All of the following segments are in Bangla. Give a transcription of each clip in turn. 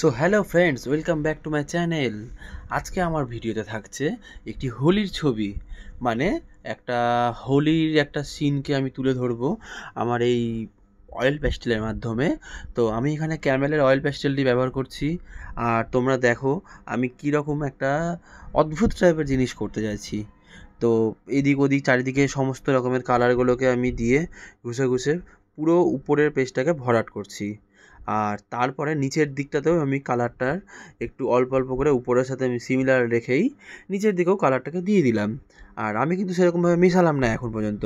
So hello friends, welcome back to my channel. আজকে আমার ভিডিওতে থাকছে একটি হোলির ছবি। মানে একটা হোলির একটা সিনকে আমি তুলে ধরবো আমার এই অয়েল প্যাস্টেলের মাধ্যমে। তো আমি এখানে ক্যামেলের অয়েল প্যাস্টেলটি ব্যবহার করছি। আর তোমরা দেখো আমি কীরকম একটা অদ্ভুত টাইপের জিনিস করতে যাচ্ছি। তো এদিক ওদিক চারিদিকে সমস্ত রকমের কালারগুলোকে আমি দিয়ে ঘষে ঘষে পুরো উপরের পেজটাকে ভরাট করছি। আর তারপরে নিচের দিকটাতেও আমি কালারটার একটু অল্প অল্প করে উপরের সাথে আমি সিমিলার রেখেই নিচের দিকেও কালারটাকে দিয়ে দিলাম। আর আমি কিন্তু সেরকমভাবে মেশালাম না এখন পর্যন্ত।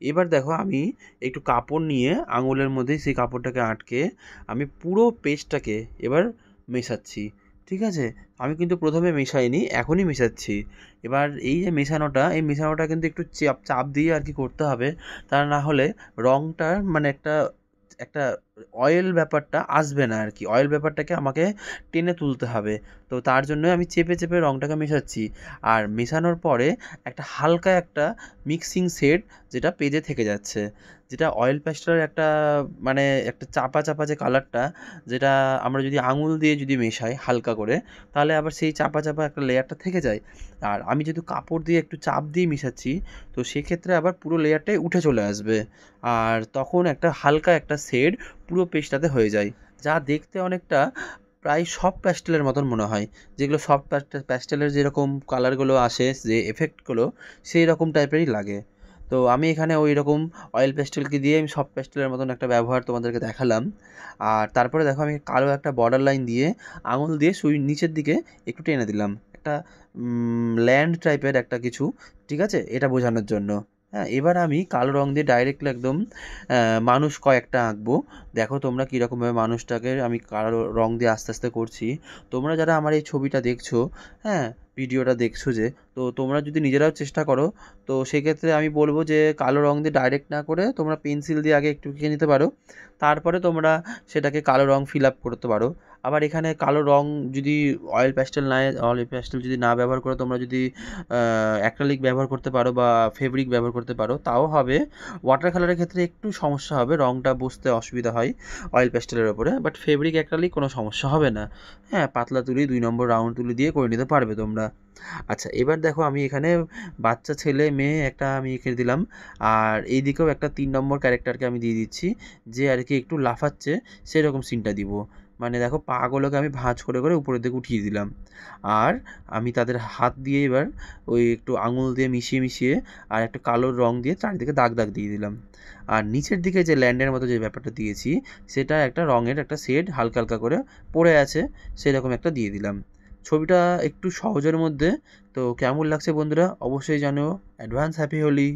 এবার দেখো আমি একটু কাপড় নিয়ে আঙুলের মধ্যেই সেই কাপড়টাকে আটকে আমি পুরো পেস্টটাকে এবার মেশাচ্ছি। ঠিক আছে, আমি কিন্তু প্রথমে মেশাইনি, এখনই মেশাচ্ছি। এবার এই যে মেশানোটা, এই মেশানোটা কিন্তু একটু চাপ চাপ দিয়ে আর কি করতে হবে। তা না হলে রঙটার মানে একটা একটা অয়েল ব্যাপারটা আসবে না আর কি। অয়েল ব্যাপারটাকে আমাকে টেনে তুলতে হবে। তো তার জন্যই আমি চেপে চেপে রঙটাকে মেশাচ্ছি। আর মেশানোর পরে একটা হালকা একটা মিক্সিং শেড যেটা পেজে থেকে যাচ্ছে, যেটা অয়েল প্যাস্টেলের একটা মানে একটা চাপা চাপা যে কালারটা, যেটা আমরা যদি আঙুল দিয়ে যদি মেশাই হালকা করে, তাহলে আবার সেই চাপা চাপা একটা লেয়ারটা থেকে যায়। আর আমি যেহেতু কাপড় দিয়ে একটু চাপ দিয়ে মেশাচ্ছি, তো সেক্ষেত্রে আবার পুরো লেয়ারটাই উঠে চলে আসবে। আর তখন একটা হালকা একটা শেড পুরো পেজটাতে হয়ে যায়, যা দেখতে অনেকটা প্রায় সফট প্যাস্টেলের মতন মনে হয়। যেগুলো সফট প্যাস্টেলের যেরকম কালারগুলো আসে, যে এফেক্টগুলো, সেই রকম টাইপেরই লাগে। তো আমি এখানে ওই রকম অয়েল প্যাস্টেলকে দিয়ে আমি সফট প্যাস্টেলের মতন একটা ব্যবহার তোমাদেরকে দেখালাম। আর তারপরে দেখো আমি কালো একটা বর্ডার লাইন দিয়ে আঙুল দিয়ে সুই নিচের দিকে একটু টেনে দিলাম, একটা ল্যান্ড টাইপের একটা কিছু। ঠিক আছে, এটা বোঝানোর জন্য। হ্যাঁ, এবার আমি কালো রঙ দিয়ে ডাইরেক্টলি একদম মানুষ কয়েকটা আঁকবো। দেখো তোমরা কীরকমভাবে মানুষটাকে আমি কালো রঙ দিয়ে আস্তে আস্তে করছি। তোমরা যারা আমার এই ছবিটা দেখছো, হ্যাঁ, ভিডিওটা দেখছো, যে তো তোমরা যদি নিজেরাও চেষ্টা করো, তো সেক্ষেত্রে আমি বলবো যে কালো রঙ দিয়ে ডাইরেক্ট না করে তোমরা পেন্সিল দিয়ে আগে একটু এঁকে নিতে পারো। তারপরে তোমরা সেটাকে কালো রঙ ফিল আপ করতে পারো। আবার এখানে কালো রঙ যদি অয়েল প্যাস্টেল যদি না ব্যবহার করো, তোমরা যদি অ্যাক্রিলিক ব্যবহার করতে পারো বা ফেব্রিক ব্যবহার করতে পারো, তাও হবে। ওয়াটার কালারের ক্ষেত্রে একটু সমস্যা হবে, রঙটা বুঝতে অসুবিধা হয় অয়েল প্যাস্টেলের ওপরে। বাট ফেব্রিক অ্যাক্রিলিক কোনো সমস্যা হবে না। হ্যাঁ, পাতলা তুলি 2 নম্বর রাউন্ড তুলি দিয়ে করে নিতে পারবে তোমরা। আচ্ছা, এবার দেখো আমি এখানে বাচ্চা ছেলে মেয়ে একটা আমি এঁকে দিলাম। আর এই দিকেও একটা 3 নম্বর ক্যারেক্টারকে আমি দিয়ে দিচ্ছি, যে আর কি একটু লাফাচ্ছে সেরকম সিনটা দিব। মানে দেখো পাগুলোকে আমি ভাঁজ করে করে উপরের দিকে উঠিয়ে দিলাম। আর আমি তাদের হাত দিয়ে এবার ওই একটু আঙুল দিয়ে মিশিয়ে মিশিয়ে আর একটা কালো রঙ দিয়ে চারিদিকে দাগ দাগ দিয়ে দিলাম। আর নিচের দিকে যে ল্যান্ডের মতো যে ব্যাপারটা দিয়েছি, সেটা একটা রঙের একটা শেড হালকা হালকা করে পড়ে আছে, সেরকম একটা দিয়ে দিলাম। ছবিটা একটু সহজের মধ্যে। তো কেমন লাগছে বন্ধুরা অবশ্যই জানিও। Advance happy Holi.